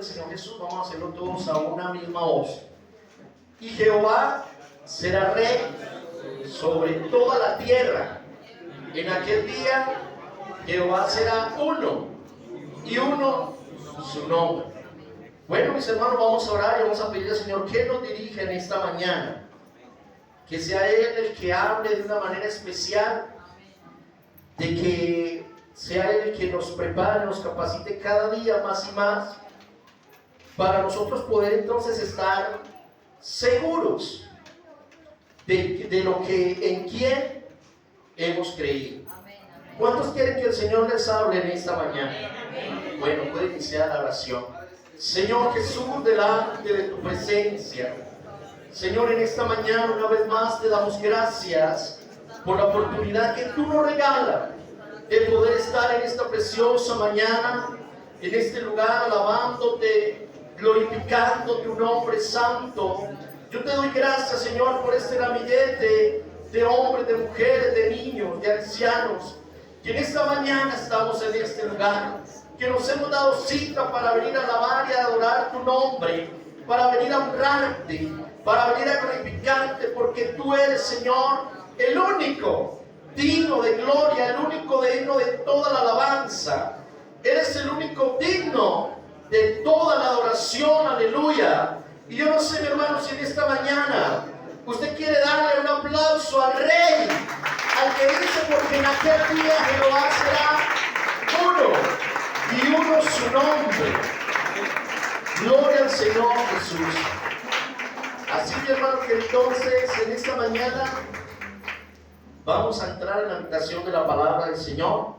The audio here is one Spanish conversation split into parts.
del Señor Jesús, vamos a hacerlo todos a una misma voz. Y Jehová será rey sobre toda la tierra. En aquel día Jehová será uno, y uno su nombre. Bueno, mis hermanos, vamos a orar y vamos a pedirle al Señor que nos dirija en esta mañana. Que sea Él el que hable de una manera especial, de que sea Él el que nos prepare, nos capacite cada día más y más, para nosotros poder entonces estar seguros de lo que, en quién hemos creído. ¿Cuántos quieren que el Señor les hable en esta mañana? Bueno, puede iniciar la oración. Señor Jesús, delante de tu presencia, Señor, en esta mañana una vez más te damos gracias por la oportunidad que tú nos regalas de poder estar en esta preciosa mañana, en este lugar, alabándote, glorificando tu nombre santo. Yo te doy gracias, Señor, por este ramillete de hombres, de mujeres, de niños, de ancianos, que en esta mañana estamos en este lugar, que nos hemos dado cita para venir a alabar y a adorar tu nombre, para venir a honrarte, para venir a glorificarte, porque tú eres, Señor, el único digno de gloria, el único digno de toda la alabanza. Eres el único digno de toda la adoración, aleluya. Y yo no sé, mi hermano, si en esta mañana usted quiere darle un aplauso al Rey, al que dice, porque en aquel día Jehová será uno, y uno su nombre. Gloria al Señor Jesús. Así, mi hermano, que entonces en esta mañana vamos a entrar en la habitación de la palabra del Señor.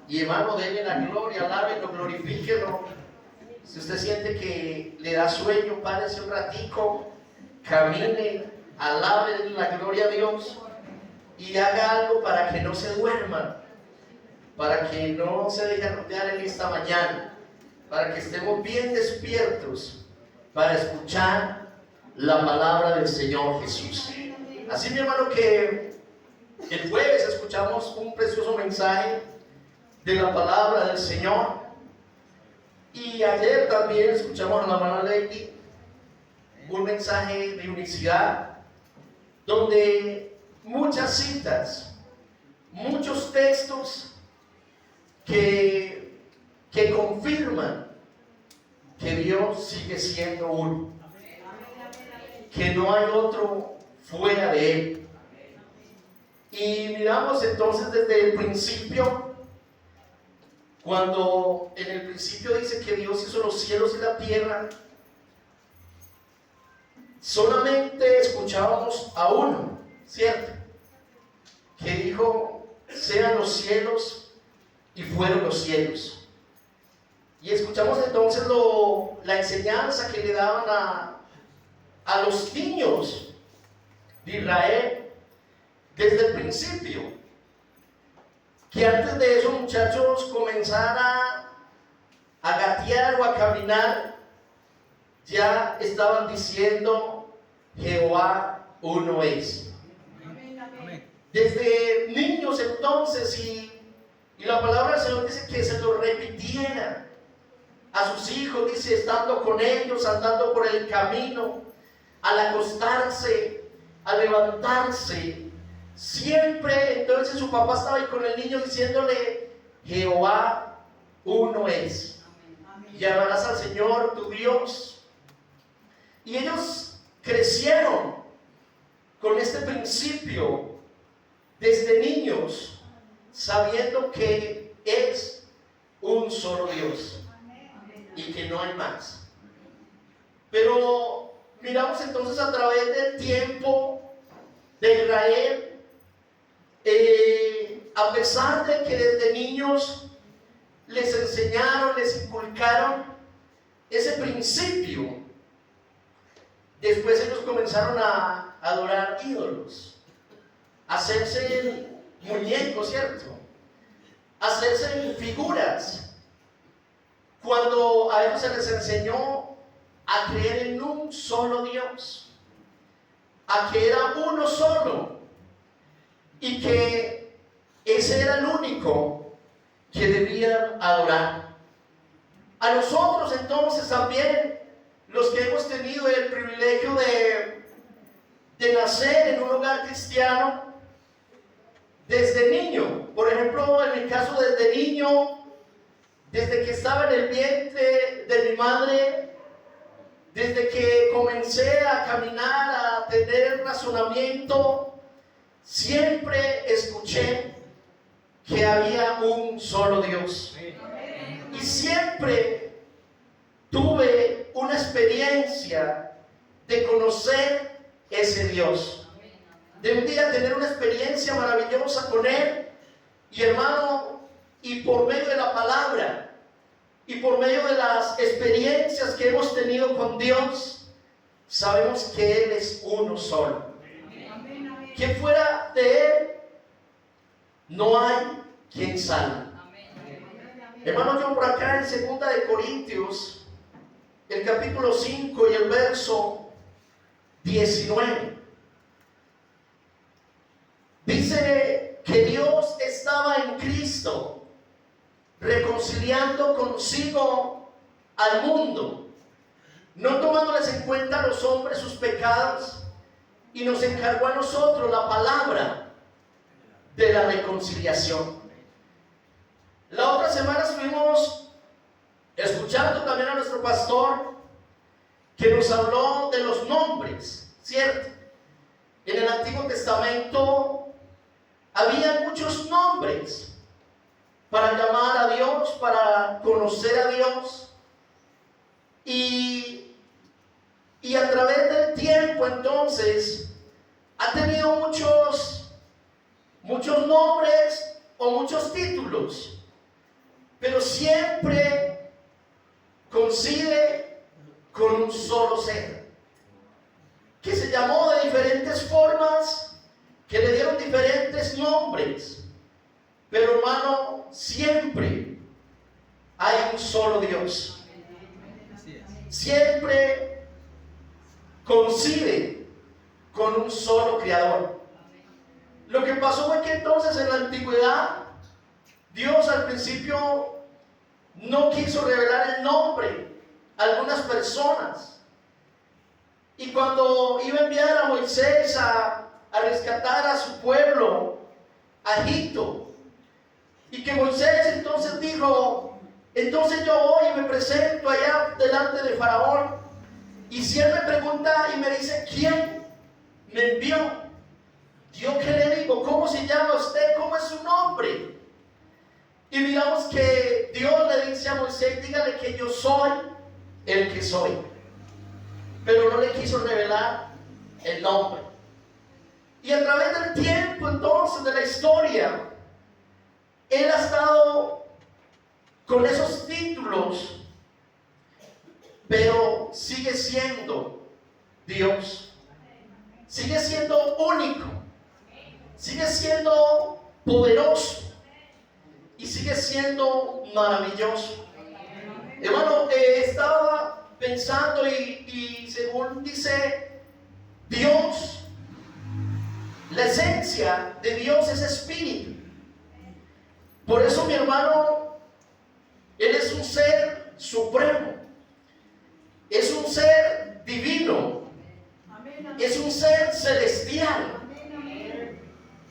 Y hermano, denle la gloria, alábenlo, glorifíquenlo. Si usted siente que le da sueño, párese un ratico, camine, alabe la gloria a Dios y haga algo para que no se duerma, para que no se deje rodear en esta mañana, para que estemos bien despiertos para escuchar la palabra del Señor Jesús. Así, mi hermano, que el jueves escuchamos un precioso mensaje de la palabra del Señor, y ayer también escuchamos a la hermana Lady un mensaje de unicidad, donde muchas citas, muchos textos que confirman que Dios sigue siendo uno, que no hay otro fuera de Él. Y miramos entonces desde el principio, cuando en el principio dice que Dios hizo los cielos y la tierra, solamente escuchábamos a uno, ¿cierto? Que dijo, sean los cielos, y fueron los cielos. Y escuchamos entonces la enseñanza que le daban a los niños de Israel desde el principio, que antes de esos muchachos comenzaran a gatear o a caminar, ya estaban diciendo, Jehová uno es. Desde niños entonces, y la palabra del Señor dice que se lo repitiera a sus hijos, dice, estando con ellos, andando por el camino, al acostarse, al levantarse, siempre. Entonces su papá estaba ahí con el niño diciéndole, Jehová uno es. Llamarás al Señor tu Dios. Y ellos crecieron con este principio desde niños, sabiendo que es un solo Dios y que no hay más. Pero miramos entonces a través del tiempo de Israel, a pesar de que desde niños les enseñaron, les inculcaron ese principio, después ellos comenzaron a adorar ídolos, a hacerse muñecos, ¿cierto? A hacerse figuras, cuando a ellos se les enseñó a creer en un solo Dios, a que era uno solo, y que ese era el único que debían adorar. A nosotros entonces también, los que hemos tenido el privilegio de nacer en un hogar cristiano, desde niño, por ejemplo, en mi caso desde niño, desde que estaba en el vientre de mi madre, desde que comencé a caminar, a tener razonamiento, siempre escuché que había un solo Dios. Y siempre tuve una experiencia de conocer ese Dios. De un día tener una experiencia maravillosa con Él. Y hermano, y por medio de la palabra, y por medio de las experiencias que hemos tenido con Dios, sabemos que Él es uno solo. Que fuera de Él no hay quien salve. Hermano, yo por acá en 2 de Corintios, el capítulo 5 y el verso 19, dice que Dios estaba en Cristo reconciliando consigo al mundo, no tomándoles en cuenta a los hombres sus pecados, y nos encargó a nosotros la palabra de la reconciliación. La otra semana estuvimos escuchando también a nuestro pastor, que nos habló de los nombres, ¿cierto? En el Antiguo Testamento había muchos nombres para llamar a Dios, para conocer a Dios, y a través del tiempo entonces ha tenido muchos nombres o muchos títulos, pero siempre coincide con un solo ser, que se llamó de diferentes formas, que le dieron diferentes nombres, pero hermano, siempre hay un solo Dios. Siempre coincide con un solo Creador. Lo que pasó fue que entonces en la antigüedad, Dios al principio no quiso revelar el nombre a algunas personas. Y cuando iba a enviar a Moisés a rescatar a su pueblo, a Egipto, y que Moisés entonces dijo, entonces yo voy y me presento allá delante de Faraón, y si él me pregunta y me dice, ¿quién me envió? ¿Yo qué le digo? ¿Cómo se llama usted? ¿Cómo es su nombre? Y miramos que Dios le dice a Moisés, dígale que yo soy el que soy. Pero no le quiso revelar el nombre. Y a través del tiempo entonces de la historia, Él ha estado con esos títulos, pero sigue siendo Dios. Sigue siendo único. Sigue siendo poderoso. Y sigue siendo maravilloso. Hermano, estaba pensando y según dice Dios, la esencia de Dios es espíritu. Por eso, mi hermano, Él es un ser supremo. Es un ser divino. Es un ser celestial.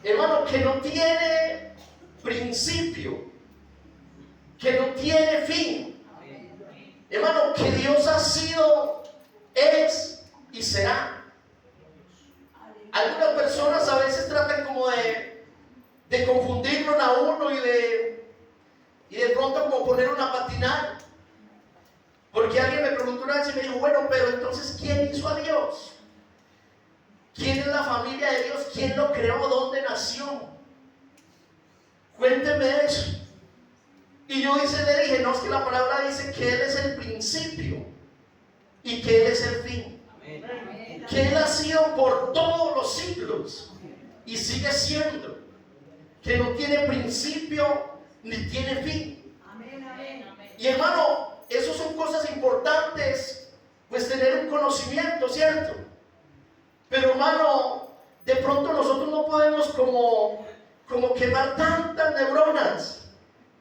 Hermano, que no tiene principio, que no tiene fin. Hermano, que Dios ha sido, es y será. Algunas personas a veces tratan como de confundirlo a uno y de pronto como poner una patinar. Porque alguien me preguntó una vez y me dijo, bueno, pero entonces ¿quién hizo a Dios? ¿Quién es la familia de Dios? ¿Quién lo creó? ¿Dónde nació? Cuénteme eso. Y yo le dije, no, es que la palabra dice que Él es el principio y que Él es el fin. Amén. Que Él ha sido por todos los siglos y sigue siendo. Que no tiene principio ni tiene fin. Amén. Y hermano, eso son cosas importantes, pues tener un conocimiento, ¿cierto? Pero hermano, de pronto nosotros no podemos como quemar tantas neuronas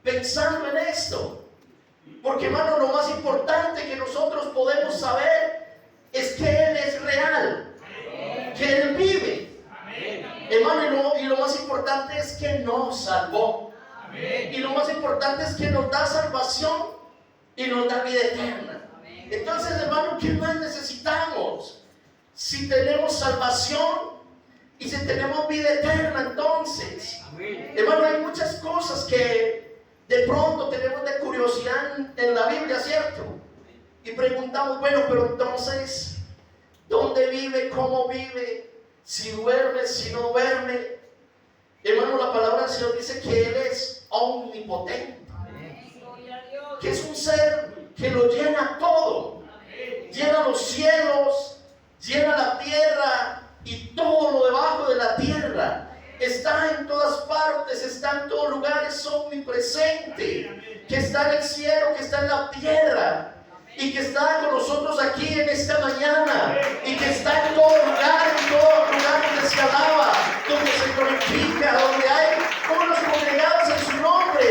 pensando en esto. Porque, hermano, lo más importante que nosotros podemos saber es que Él es real, que Él vive. Hermano, y lo más importante es que nos salvó. Y lo más importante es que nos da salvación y nos da vida eterna. Entonces, hermano, ¿qué más necesitamos? Si tenemos salvación y si tenemos vida eterna, entonces, hermano, hay muchas cosas que de pronto tenemos de curiosidad en la Biblia, ¿cierto? Y preguntamos, bueno, pero entonces, ¿dónde vive? ¿Cómo vive? Si duerme, si no duerme. Hermano, la palabra del Señor dice que Él es omnipotente, que es un ser que lo llena todo, llena los cielos, llena la tierra y todo lo debajo de la tierra. Está en todas partes, está en todos lugares, es omnipresente, que está en el cielo, que está en la tierra y que está con nosotros aquí en esta mañana y que está en todo lugar donde se alaba, donde se glorifica, donde hay unos congregados en su nombre.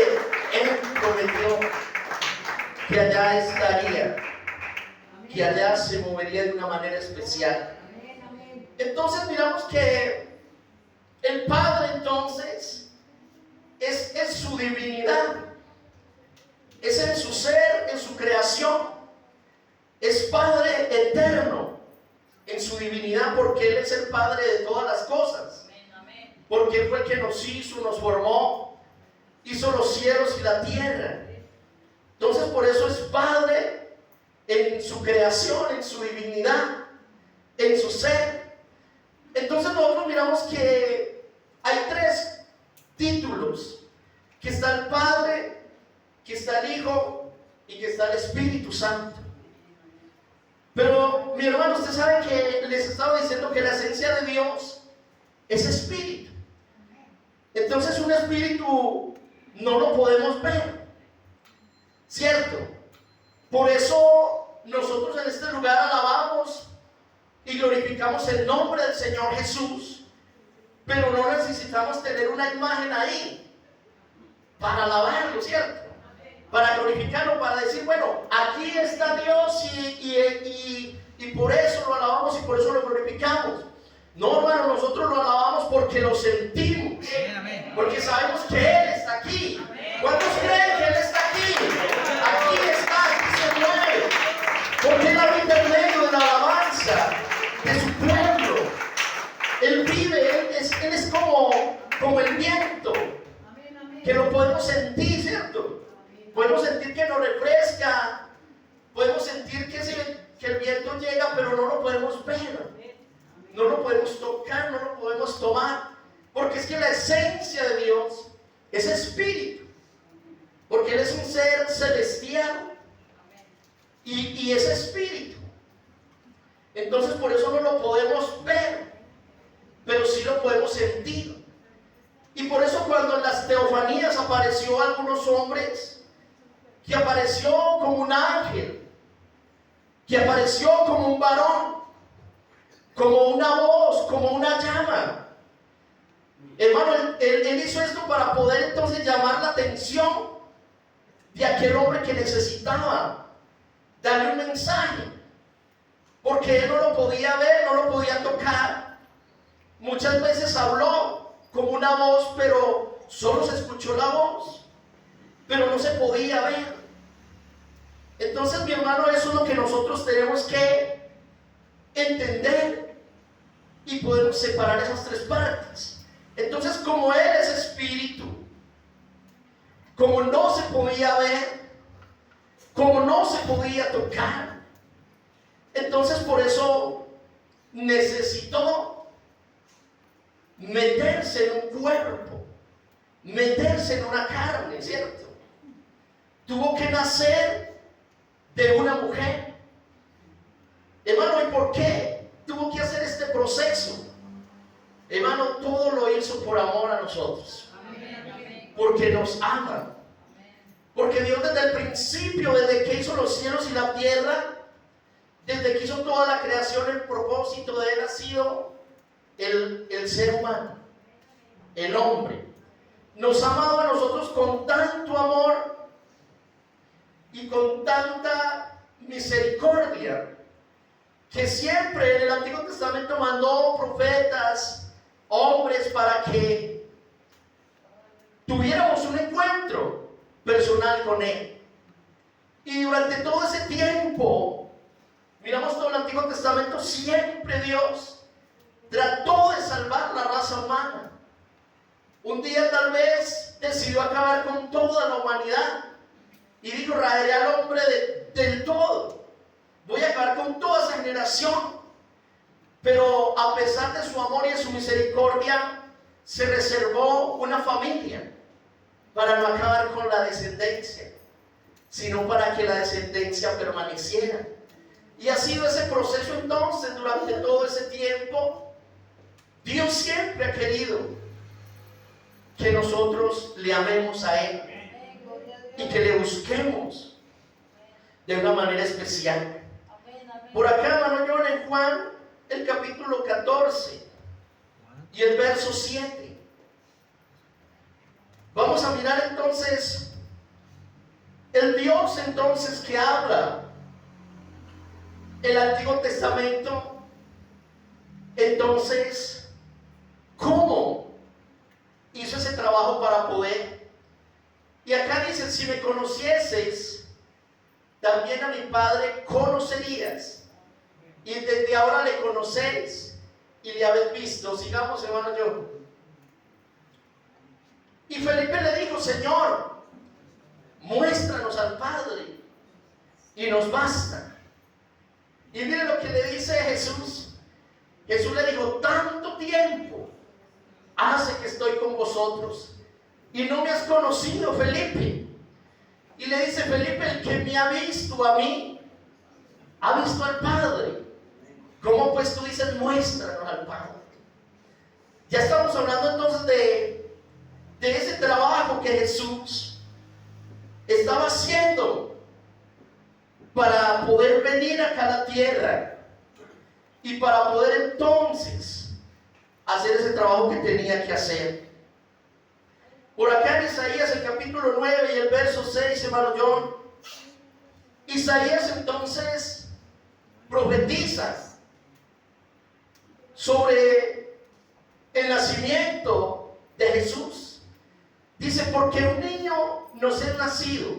Él prometió que allá estaría, que allá se movería de una manera especial. Entonces miramos que el Padre entonces es su divinidad, es en su ser, en su creación, es Padre eterno en su divinidad, porque Él es el Padre de todas las cosas, porque Él fue el que nos hizo, nos formó, hizo los cielos y la tierra. Entonces por eso es Padre en su creación, en su divinidad, en su ser. Entonces nosotros miramos que hay tres títulos, que está el Padre, que está el Hijo y que está el Espíritu Santo. Pero mi hermano, usted sabe que les estaba diciendo que la esencia de Dios es espíritu. Entonces un espíritu no lo podemos ver, ¿cierto? Por eso nosotros en este lugar alabamos y glorificamos el nombre del Señor Jesús, pero no necesitamos tener una imagen ahí para alabarlo, ¿cierto? Para glorificarlo, para decir, bueno, aquí está Dios y por eso lo alabamos y por eso lo glorificamos. No, hermano, nosotros lo alabamos porque lo sentimos, porque sabemos que Él está aquí. ¿Cuántos creen que Él está aquí? Aquí está, aquí se mueve, porque Él habita en medio de la alabanza de su pueblo. Él vive, Él es como el viento, que lo podemos sentir, ¿cierto? Podemos sentir que nos refresca, podemos sentir que el viento llega, pero no lo podemos ver, no lo podemos tocar, no lo podemos tomar, porque es que la esencia de Dios es espíritu, porque Él es un ser celestial y es espíritu. Entonces por eso no lo podemos ver, pero sí lo podemos sentir. Y por eso cuando en las teofanías apareció a algunos hombres, que apareció como un ángel, que apareció como un varón, como una voz, como una llama. Hermano, él hizo esto para poder entonces llamar la atención de aquel hombre que necesitaba darle un mensaje, porque él no lo podía ver, no lo podía tocar. Muchas veces habló como una voz, pero solo se escuchó la voz, pero no se podía ver. Entonces, mi hermano, eso es lo que nosotros tenemos que entender y podemos separar esas tres partes. Entonces, como Él es espíritu, como no se podía ver, como no se podía tocar, entonces por eso necesitó meterse en un cuerpo, meterse en una carne, ¿cierto? Tuvo que nacer de una mujer. Hermano, ¿y por qué tuvo que hacer este proceso? Hermano, todo lo hizo por amor a nosotros, porque nos ama, porque Dios desde el principio, desde que hizo los cielos y la tierra, desde que hizo toda la creación, el propósito de Él ha sido el ser humano, el hombre. Nos ha amado a nosotros con tanto amor y con tanta misericordia que siempre en el Antiguo Testamento mandó profetas, hombres, para que tuviéramos un encuentro personal con Él. Y durante todo ese tiempo, miramos todo el Antiguo Testamento, siempre Dios trató de salvar la raza humana. Un día tal vez decidió acabar con toda la humanidad y dijo: raeré al hombre del todo, voy a acabar con toda esa generación. Pero a pesar de su amor y de su misericordia, se reservó una familia para no acabar con la descendencia, sino para que la descendencia permaneciera. Y ha sido ese proceso entonces durante todo ese tiempo. Dios siempre ha querido que nosotros le amemos a Él y que le busquemos de una manera especial. Por acá, hermano John, en Juan, el capítulo 14 y el verso 7. Vamos a mirar entonces el Dios entonces que habla el Antiguo Testamento. Entonces, ¿cómo hizo ese trabajo para poder? Y acá dice: si me conocieses, también a mi Padre conocerías, y desde ahora le conocéis y le habéis visto. Sigamos, hermano John. Y Felipe le dijo: Señor, muéstranos al Padre y nos basta. Y mire lo que le dice Jesús. Jesús le dijo: tanto tiempo hace que estoy con vosotros y no me has conocido, Felipe. Y le dice Felipe: el que me ha visto a mí, ha visto al Padre. ¿Cómo pues tú dices muéstranos al Padre? Ya estamos hablando entonces de ese trabajo que Jesús estaba haciendo para poder venir acá a la tierra y para poder entonces hacer ese trabajo que tenía que hacer. Por acá en Isaías, el capítulo 9 y el verso 6, hermano John, Isaías entonces profetiza sobre el nacimiento de Jesús. Dice: porque un niño nos es nacido,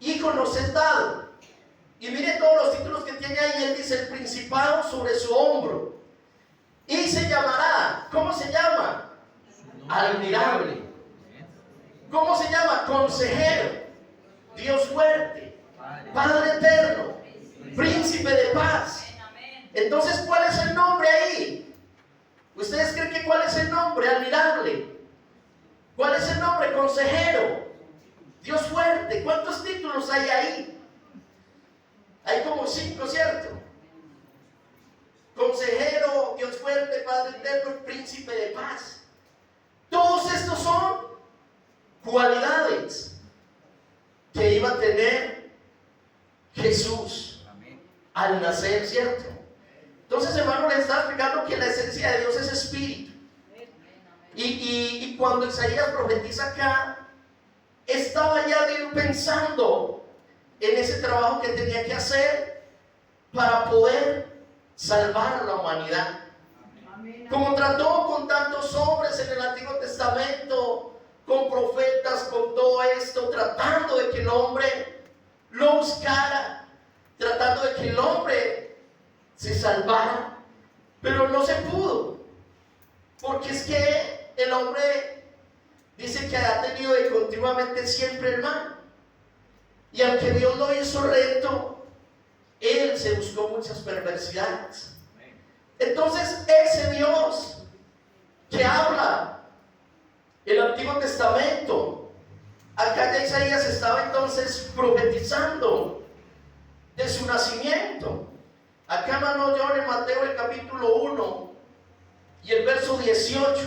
hijo nos es dado. Y mire todos los títulos que tiene ahí. Él dice: el principado sobre su hombro, y se llamará, ¿cómo se llama? Admirable. ¿Cómo se llama? Consejero, Dios fuerte, Padre eterno, Príncipe de paz. Entonces, ¿cuál es el nombre ahí? ¿Ustedes creen que cuál es el nombre? Admirable. ¿Cuál es el nombre? Consejero, Dios fuerte. ¿Cuántos títulos hay ahí? Hay como 5, ¿cierto? Consejero, Dios fuerte, Padre eterno, Príncipe de paz. Todos estos son cualidades que iba a tener Jesús al nacer, ¿cierto? Entonces, hermano, le estaba explicando que la esencia de Dios es espíritu. Y cuando Isaías profetiza acá, estaba ya pensando en ese trabajo que tenía que hacer para poder salvar a la humanidad. Como trató con tantos hombres en el Antiguo Testamento, con profetas, con todo esto, tratando de que el hombre lo buscara, tratando de que el hombre se salvara, pero no se pudo, porque es que el hombre dice que ha tenido de continuamente siempre el mal, y aunque Dios lo hizo recto, él se buscó muchas perversidades. Entonces, ese Dios que habla el Antiguo Testamento, acá ya Isaías estaba entonces profetizando de su nacimiento. Acá, hermano John, en Mateo el capítulo 1 y el verso 18,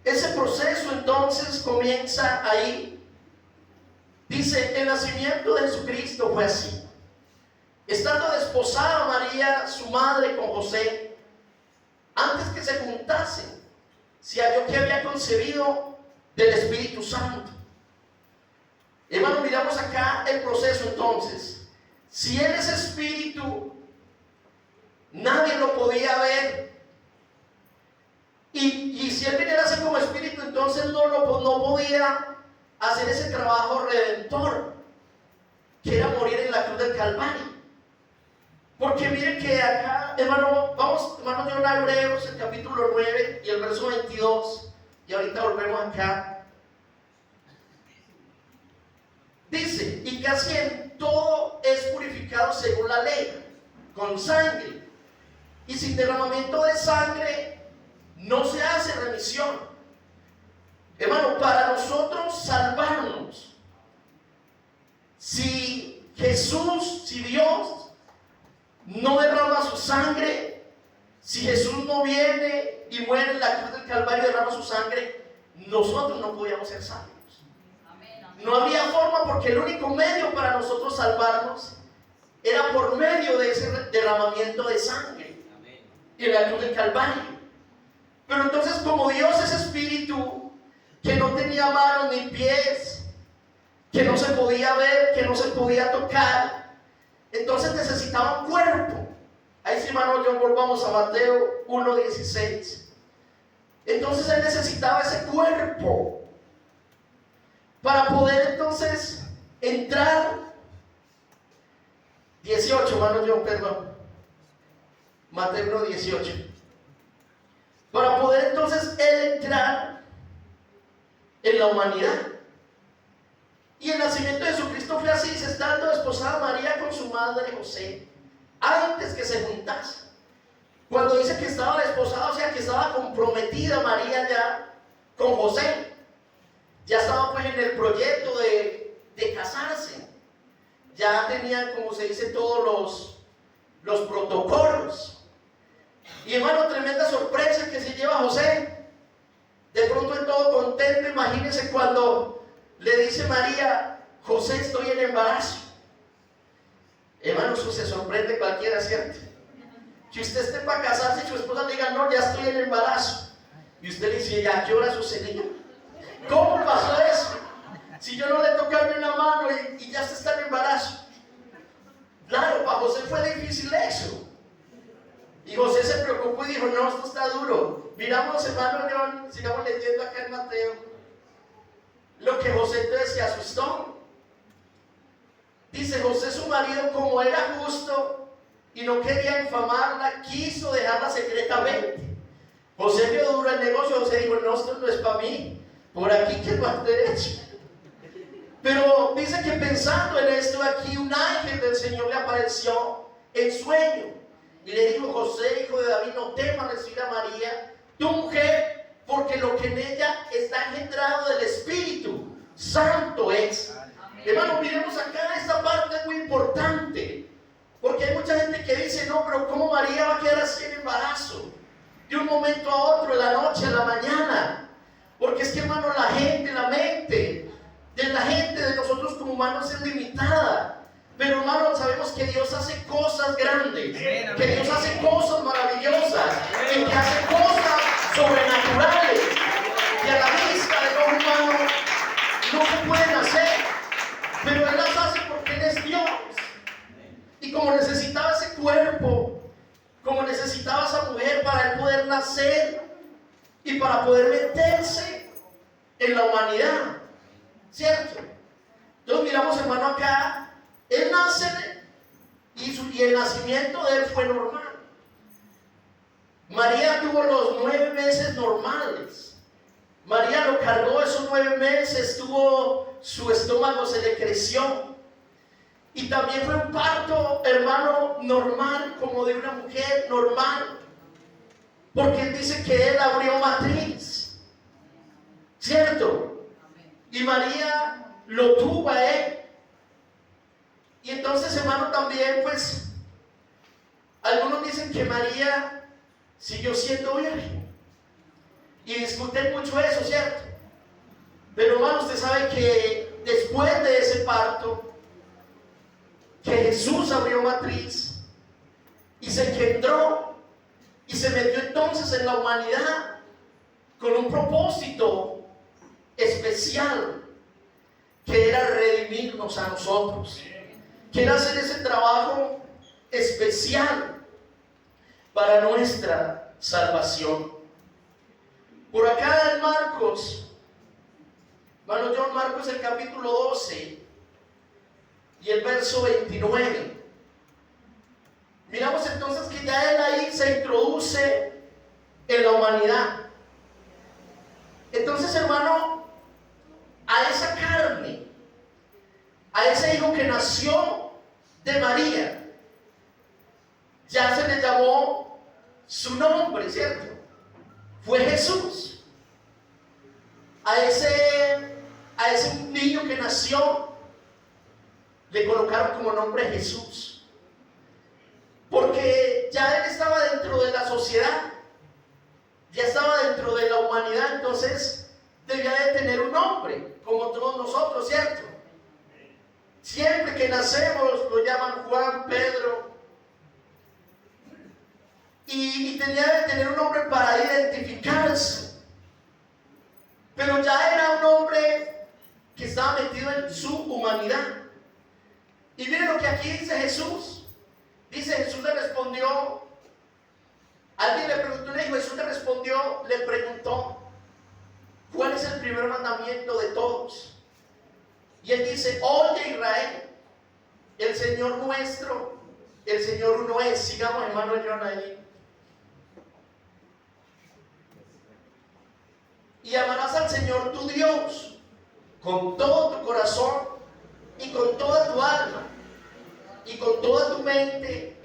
ese proceso entonces comienza ahí. Dice: el nacimiento de Jesucristo fue así. Estando desposada María, su madre, con José, antes que se juntasen, se halló que había concebido del Espíritu Santo. Hermano, miramos acá el proceso entonces. Si Él es espíritu, nadie lo podía ver. Y si Él viniera así como espíritu, entonces no podía hacer ese trabajo redentor, que era morir en la cruz del Calvario. Porque miren que acá, hermano, vamos, hermano, a Hebreos, el capítulo 9 y el verso 22, y ahorita volvemos acá. Dice, y casi en todo es purificado según la ley, con sangre, y sin derramamiento de sangre no se hace remisión. Hermano, para nosotros salvarnos, si Jesús, si Dios no derrama su sangre, si Jesús no viene y muere en la cruz del Calvario y derrama su sangre, nosotros no podíamos ser salvos. No había forma, porque el único medio para nosotros salvarnos era por medio de ese derramamiento de sangre en la cruz del Calvario. Pero entonces, como Dios es espíritu, que no tenía manos ni pies, que no se podía ver, que no se podía tocar, entonces necesitaba un cuerpo. Ahí sí, hermano, yo volvamos a Mateo 1:16. Entonces Él necesitaba ese cuerpo para poder entonces entrar. 18, hermano John, perdón. Mateo 1:18. Para poder entonces Él entrar en la humanidad. Y el nacimiento de Jesucristo fue así: estando desposada María con su madre José, antes que se juntasen. Cuando dice que estaba desposada, o sea que estaba comprometida María ya con José. Ya estaba pues en el proyecto de casarse. Ya tenían, como se dice, todos los protocolos. Y hermano, tremenda sorpresa que se lleva José. De pronto en todo contento, imagínense cuando le dice María: José, estoy en embarazo. Hermano, eso se sorprende cualquiera, ¿cierto? Que usted esté para casarse y su esposa le diga: no, ya estoy en embarazo. Y usted le dice: ¿ya qué hora sucedía? ¿Cómo pasó eso? Si yo no le toqué ni una mano y ya se está en embarazo. Claro, para José fue difícil eso. Y José se preocupó y dijo: no, esto está duro. Miramos, hermano León, sigamos leyendo acá en Mateo, lo que José entonces se asustó. Dice: José, su marido, como era justo y no quería infamarla, quiso dejarla secretamente. José vio duro el negocio. José dijo: no, esto no es para mí, por aquí que va derecho. Pero dice que pensando en esto, aquí un ángel del Señor le apareció en sueño y le dijo: José, hijo de David, no temas recibir a María, tu mujer, porque lo que en ella está engendrado del Espíritu Santo es. Hermano, miremos acá, esta parte es muy importante, porque hay mucha gente que dice: no, pero ¿cómo María va a quedar así en embarazo? De un momento a otro, de la noche a la mañana. Porque es que, hermano, la mente de la gente, de nosotros como humanos, es limitada. Pero, hermano, sabemos que Dios hace cosas grandes, que Dios hace cosas maravillosas, y que hace cosas sobrenaturales que a la vista de los humanos no se pueden hacer. Pero Él las hace porque Él es Dios. Y como necesitaba ese cuerpo, como necesitaba esa mujer para Él poder nacer y para poder meterse en la humanidad, ¿cierto? Entonces miramos, hermano, acá Él nace y el nacimiento de Él fue normal. María tuvo los 9 meses normales. María lo cargó esos 9 meses, su estómago se le creció. Y también fue un parto, hermano, normal, como de una mujer normal. Porque Él dice que Él abrió matriz, ¿cierto? Y María lo tuvo a Él. Y entonces, hermano, también, pues, algunos dicen que María siguió siendo virgen. Y discuten mucho eso, ¿cierto? Pero, hermano, usted sabe que después de ese parto, que Jesús abrió matriz y se engendró y se metió entonces en la humanidad con un propósito especial. que era redimirnos a nosotros, que era hacer ese trabajo especial para nuestra salvación. Por acá en Marcos, hermano John, Marcos el capítulo 12 y el verso 29. Miramos entonces que ya él ahí se introduce en la humanidad. Entonces, hermano, a esa carne, a ese hijo que nació de María, ya se le llamó su nombre, ¿cierto? Fue Jesús. A ese niño que nació le colocaron como nombre Jesús, porque ya él estaba dentro de la sociedad, ya estaba dentro de la humanidad, entonces debía de tener un nombre, como todos nosotros, ¿cierto? Siempre que nacemos lo llaman Juan, Pedro, y tenía de tener un nombre para identificarse, pero ya era un hombre que estaba metido en su humanidad. Y miren lo que aquí dice Jesús. Dice, Jesús le respondió, alguien le preguntó, le dijo, Jesús le respondió, le preguntó, ¿cuál es el primer mandamiento de todos? Y él dice, oye Israel, el Señor nuestro, el Señor uno es. Sigamos, hermano John, ahí. Y amarás al Señor tu Dios con todo tu corazón y con toda tu alma y con toda tu mente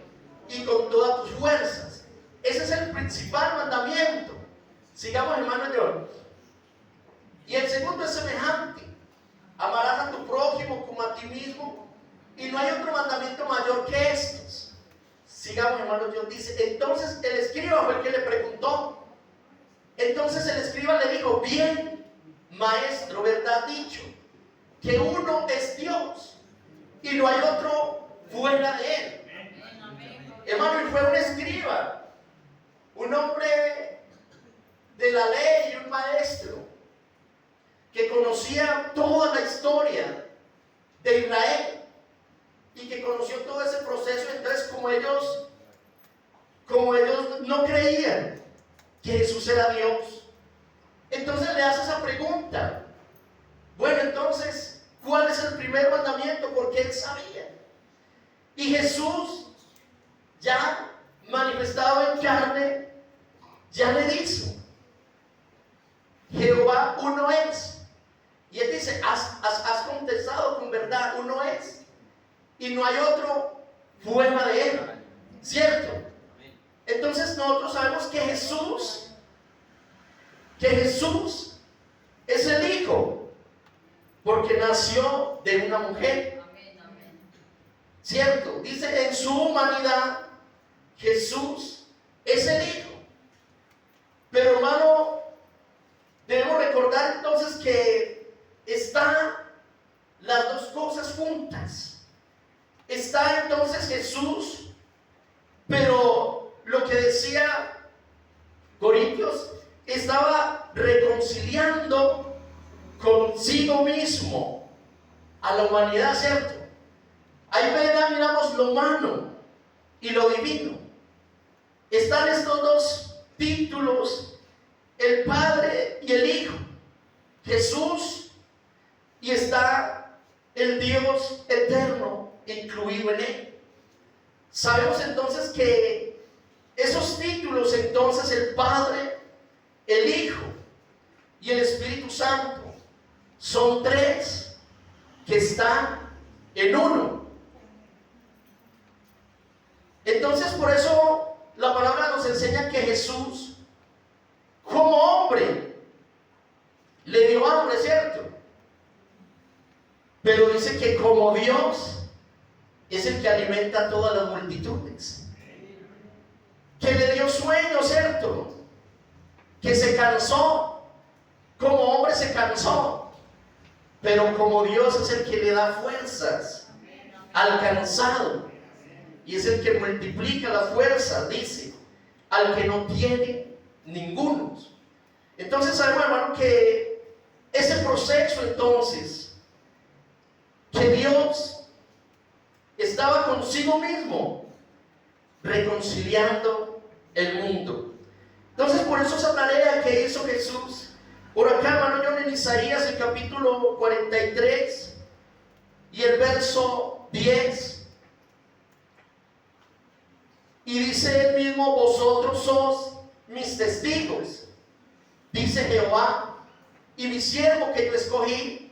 y con todas tus fuerzas. Ese es el principal mandamiento. Sigamos, hermano John. Y el segundo es semejante: amarás a tu prójimo como a ti mismo, y no hay otro mandamiento mayor que estos. Sigamos, hermano John. Dice, entonces el escriba fue el que le preguntó. Entonces el escriba le dijo, bien, maestro, verdad dicho, que uno es Dios y no hay otro fuera de él. Hermano, y fue un escriba, un hombre de la ley, un maestro que conocía toda la historia de Israel y que conoció todo ese proceso. Entonces, como ellos no creían que Jesús era Dios, entonces le hace esa pregunta. Bueno, entonces, ¿cuál es el primer mandamiento? Porque él sabía. Y Jesús, ya manifestado en carne, ya le dice, Jehová uno es. Y él dice, has contestado con verdad, uno es, y no hay otro fuera de él, ¿cierto? Entonces nosotros sabemos que Jesús es el Hijo, porque nació de una mujer, ¿cierto? Dice, en su humanidad Jesús es el Hijo. Pero, hermano, debemos recordar entonces que están las dos cosas juntas. Está entonces Jesús, pero lo que decía Corintios, estaba reconciliando consigo mismo a la humanidad, ¿cierto? Ahí miramos lo humano y lo divino. Están estos dos títulos, el Padre y el Hijo, Jesús, y está el Dios eterno incluido en él. Sabemos entonces que esos títulos, entonces el Padre, el Hijo y el Espíritu Santo, son tres que están en uno. Entonces, por eso la palabra nos enseña que Jesús, como hombre, le dio hambre, ¿cierto? Pero dice que como Dios es el que alimenta a todas las multitudes. Que le dio sueño, ¿cierto? Que se cansó. Como hombre se cansó. Pero como Dios es el que le da fuerzas al cansado. Y es el que multiplica las fuerzas, dice, al que no tiene ninguno. Entonces sabemos, hermano, que ese proceso entonces que Dios estaba consigo mismo reconciliando el mundo. Entonces, por eso esa tarea que hizo Jesús, por acá, hermano John, en Isaías, el capítulo 43 y el verso 10, y dice él mismo: vosotros sos mis testigos, dice Jehová, y mi siervo que yo escogí,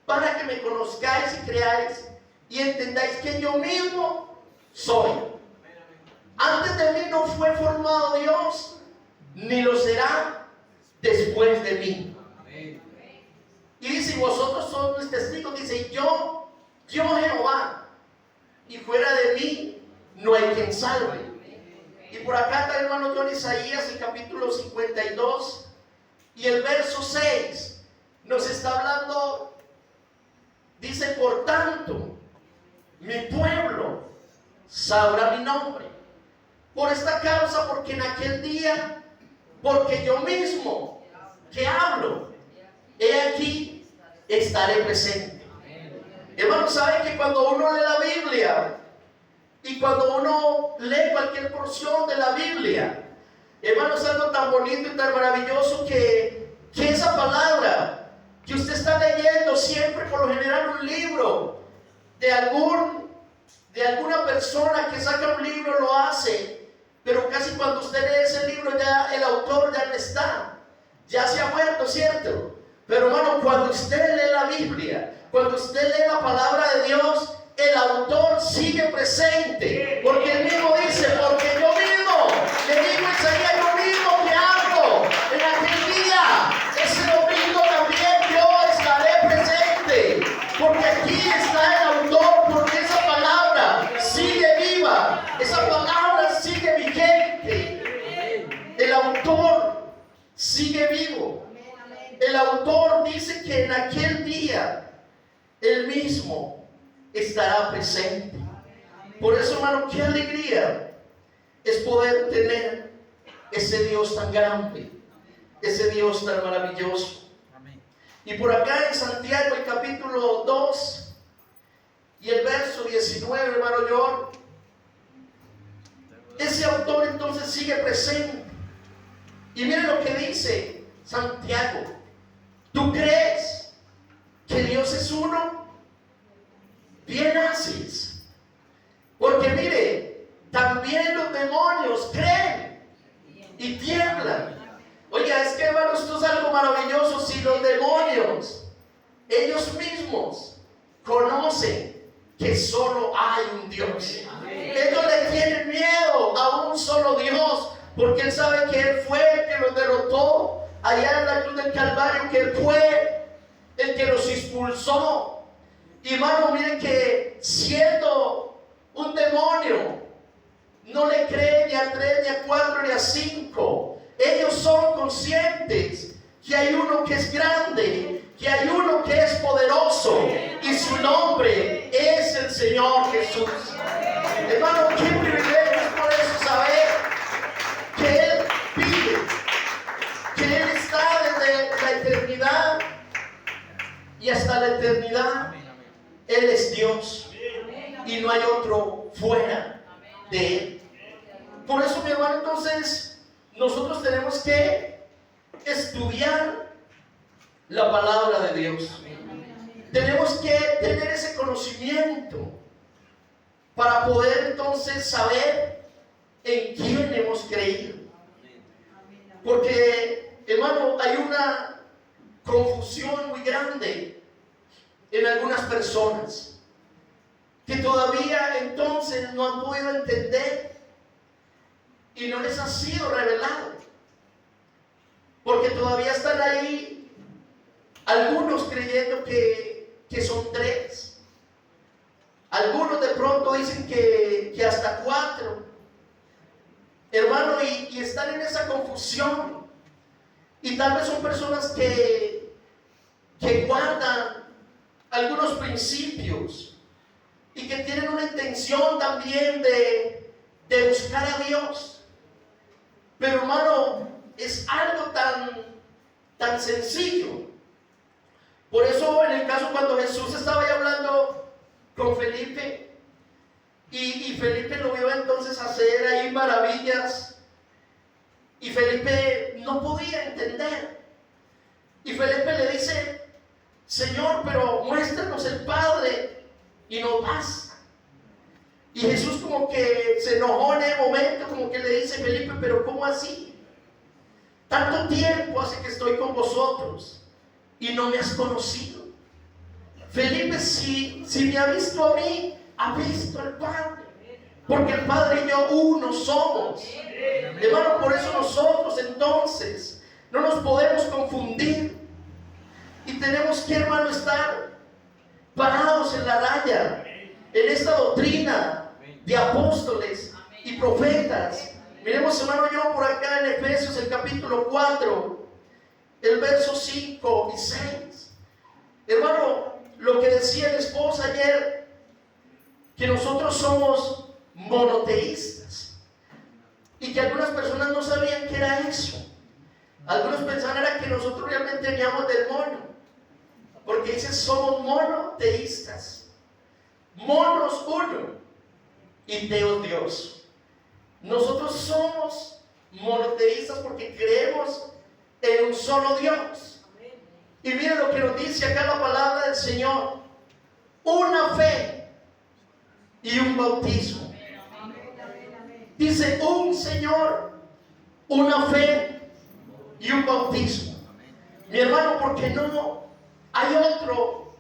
para que me conozcáis y creáis y entendáis que yo mismo soy. Antes de mí no fue formado Dios, ni lo será después de mí. Y dice: vosotros sois mis testigos, dice: yo Jehová, y fuera de mí no hay quien salve. Y por acá está, hermano John, Isaías, el capítulo 52 y el verso 6 nos está hablando. Dice: por tanto, mi pueblo sabrá mi nombre. Por esta causa, porque en aquel día, porque yo mismo que hablo, he aquí, estaré presente. Hermanos, ¿saben que cuando uno lee la Biblia y cuando uno lee cualquier porción de la Biblia, hermanos, es algo tan bonito y tan maravilloso que esa palabra que usted está leyendo, siempre por lo general un libro de alguna persona que saca un libro lo hace, pero casi cuando usted lee ese libro ya el autor ya no está, ya se ha muerto, ¿cierto? Pero hermano, cuando usted lee la Biblia, cuando usted lee la palabra de Dios, el autor sigue presente, porque él mismo dice: porque yo mismo, le digo a Isaías, yo mismo que hablo en aquel día, ese domingo también yo estaré presente, porque aquí está el autor, porque esa palabra sigue viva, esa palabra sigue vigente, el autor sigue vivo. El autor dice que en aquel día él mismo estará presente. Por eso, hermano, qué alegría es poder tener ese Dios tan grande, ese Dios tan maravilloso. Y por acá en Santiago, el capítulo 2 y el verso 19, hermano John, ese autor entonces sigue presente. Y miren lo que dice Santiago: ¿tú crees que Dios es uno? Bien haces. Porque mire, también los demonios creen y tiemblan. Oiga, es que, hermanos, esto es algo maravilloso. Si los demonios, ellos mismos, conocen que solo hay un Dios, ellos le tienen miedo a un solo Dios, porque Él sabe que Él fue el que los derrotó allá en la cruz del Calvario, que Él fue el que los expulsó. Y hermano, miren que siendo un demonio, no le creen ni a 3, ni a 4, ni a 5. Ellos son conscientes que hay uno que es grande, que hay uno que es poderoso, y su nombre es el Señor Jesús. Hermano, qué privilegio es por eso saber que Él vive, que Él está desde la eternidad y hasta la eternidad. Él es Dios y no hay otro fuera de Él. Por eso, mi hermano, entonces nosotros tenemos que estudiar la palabra de Dios. Tenemos que tener ese conocimiento para poder entonces saber en quién hemos creído. Porque, hermano, hay una confusión muy grande en algunas personas que todavía entonces no han podido entender y no les ha sido revelado, porque todavía están ahí algunos creyendo que son 3, algunos de pronto dicen que hasta 4, hermano, y están en esa confusión. Y tal vez son personas que guardan algunos principios y que tienen una intención también de buscar a Dios. Pero, hermano, es algo tan sencillo. Por eso, en el caso cuando Jesús estaba ahí hablando con Felipe. Y Felipe lo vio entonces hacer ahí maravillas. Y Felipe no podía entender. Y Felipe le dice: Señor, pero muéstranos el Padre y nos basta. Y Jesús como que se enojó en el momento, como que le dice: Felipe, pero ¿cómo así? Tanto tiempo hace que estoy con vosotros y no me has conocido. Felipe, si me ha visto a mí, ha visto al Padre, porque el Padre y yo uno somos. Hermano, por eso nosotros entonces no nos podemos confundir y tenemos que, hermano, estar parados en la raya, en esta doctrina de apóstoles y profetas. Miremos, hermano, yo por acá en Efesios, el capítulo 4, el verso 5 y 6. Hermano, lo que decía el esposo ayer, que nosotros somos monoteístas y que algunas personas no sabían qué era eso. Algunos pensaban era que nosotros realmente veníamos del mono, porque dice: somos monoteístas, monos uno y Deus Dios. Nosotros somos monoteístas porque creemos en un solo Dios. Y miren lo que nos dice acá la palabra del Señor: una fe y un bautismo. Dice: un Señor, una fe y un bautismo. Mi hermano, porque no hay otro,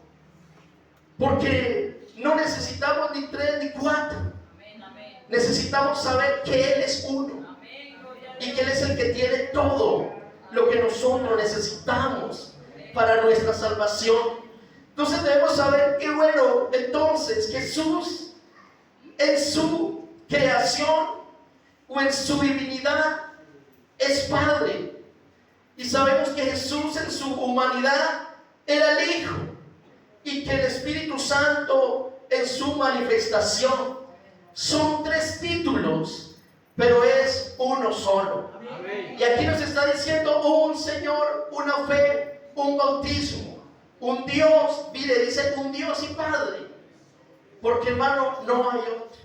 porque no necesitamos ni 3 ni 4. Necesitamos saber que Él es uno y que Él es el que tiene todo lo que nosotros necesitamos para nuestra salvación. Entonces debemos saber que, bueno, entonces Jesús en su creación o en su divinidad es Padre, y sabemos que Jesús en su humanidad era el Hijo, y que el Espíritu Santo en su manifestación son 3 títulos, pero es uno solo. Y aquí nos está diciendo: un Señor, una fe, un bautismo, un Dios. Mire, dice un Dios y Padre, porque, hermano, no hay otro,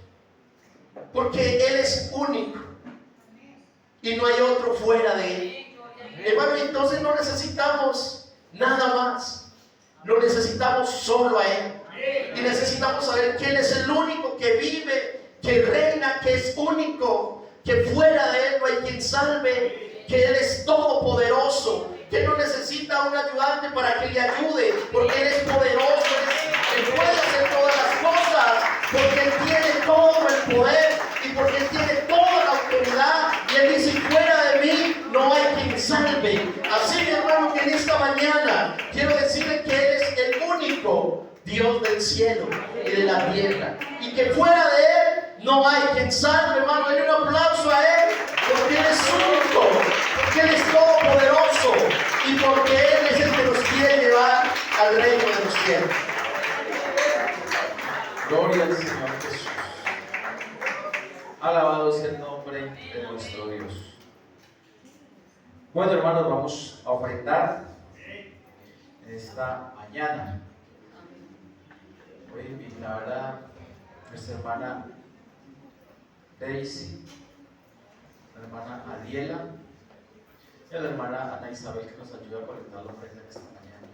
porque Él es único y no hay otro fuera de Él. Hermano, entonces no necesitamos nada más, lo necesitamos solo a Él. Y necesitamos saber que Él es el único que vive, que reina, que es único, que fuera de Él no hay quien salve, que Él es todopoderoso, que no necesita un ayudante para que le ayude, porque Él es poderoso, Él puede hacer todas las cosas, porque Él tiene todo el poder y porque Él tiene toda la autoridad. Y Él dice: fuera de mí no hay quien salve. Así, mi hermano, que en esta mañana quiero decirle que Él es el único Dios del cielo y de la tierra, y que fuera de Él no hay quien salve. Hermano, denle un aplauso a Él, porque Él es único, porque Él es todopoderoso y porque Él es el que nos quiere llevar al reino de los cielos. Gloria al Señor Jesús. Alabado sea el nombre de nuestro Dios. Bueno, hermanos, vamos a ofrendar en esta mañana. Hoy, la verdad, nuestra hermana Daisy, la hermana Adiela y la hermana Ana Isabel, que nos ayuda a colectar la ofrenda en esta mañana.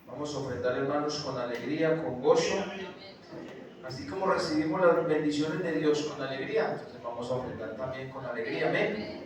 Vamos a ofrendar, hermanos, con alegría, con gozo, así como recibimos las bendiciones de Dios con alegría. Entonces vamos a ofrendar también con alegría. Amén.